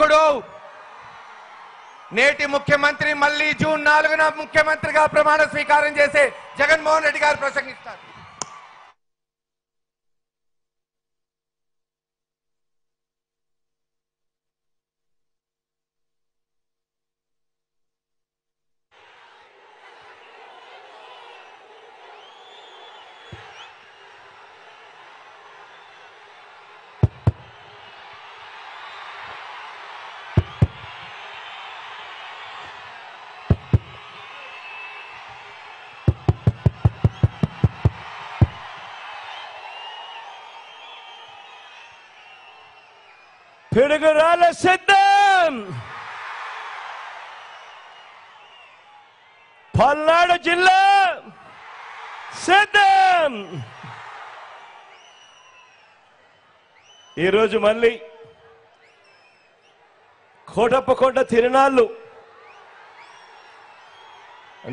నాయకుడు నేటి ముఖ్యమంత్రి మళ్ళీ జూన్ 4న ముఖ్యమంత్రిగా ప్రమాణ స్వీకారం చేసే జగన్మోహన్ రెడ్డి గారు ప్రసంగిస్తారు. పిడుగురాళ్ళ సిద్ధం. పల్నాడు జిల్లా సిద్ధం. ఈరోజు మళ్ళీ కోటప్పకొండ తిరునాళ్ళు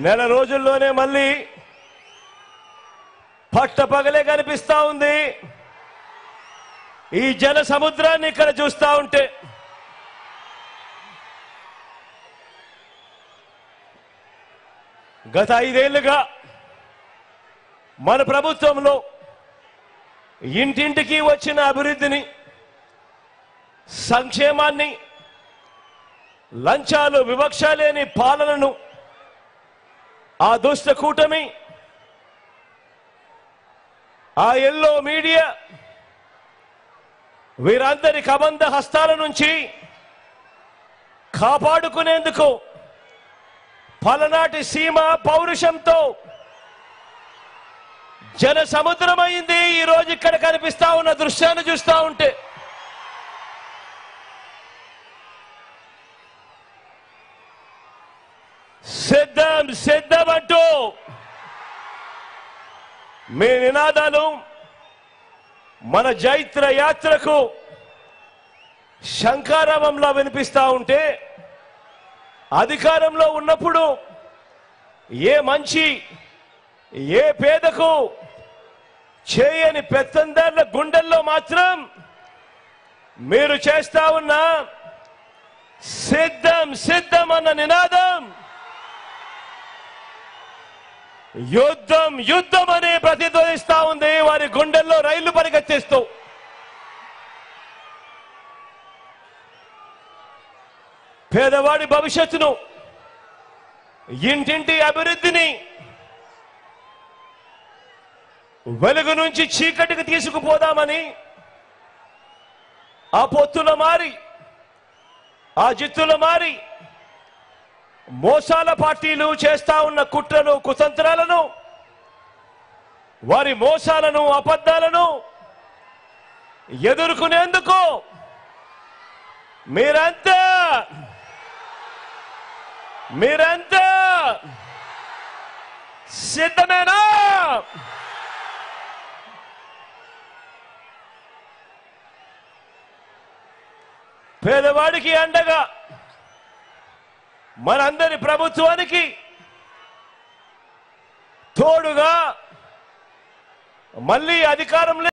నెల రోజుల్లోనే మళ్ళీ పట్టపగలే కనిపిస్తా ఉంది. ఈ జన సముద్రాన్ని ఇక్కడ చూస్తా ఉంటే గత 5 ఏళ్లుగా మన ప్రభుత్వంలో ఇంటింటికి వచ్చిన అభివృద్ధిని, సంక్షేమాన్ని, లంచాలు వివక్ష లేని పాలనను ఆ దుష్ట కూటమి, ఆ ఎల్లో మీడియా వీరందరి కబంధ హస్తాల నుంచి కాపాడుకునేందుకు పలనాటి సీమ పౌరుషంతో జన సముద్రమైంది. ఈ రోజు ఇక్కడ కనిపిస్తా ఉన్న దృశ్యాన్ని చూస్తా ఉంటే సిద్ధం సిద్ధం అంటూ మీ నినాదాలు మన జైత్ర యాత్రకు శంఖారావంలా వినిపిస్తా ఉంటే అధికారంలో ఉన్నప్పుడు ఏ మంచి ఏ పేదకు చేయని పెత్తందారుల గుండెల్లో మాత్రం మీరు చేస్తా ఉన్న సిద్ధం సిద్ధం అన్న నినాదం యుద్ధం యుద్ధం అని ప్రతిధ్వనిస్తా ఉంది. వారి గుండెల్లో రైళ్లు పరిగెత్తిస్తూ పేదవాడి భవిష్యత్తును, ఇంటింటి అభివృద్ధిని వెలుగు నుంచి చీకటికి తీసుకుపోదామని ఆ పొత్తుల మారి, ఆ జిత్తుల మారి మోసాల పార్టీలు చేస్తా ఉన్న కుట్రలు, కుతంత్రాలను, వారి మోసాలను, అబద్ధాలను ఎదుర్కొనేందుకు మీరంతా సిద్ధమేనా? పేదవాడికి అండగా మనందరి ప్రభుత్వానికి తోడుగా మళ్ళీ అధికారంలో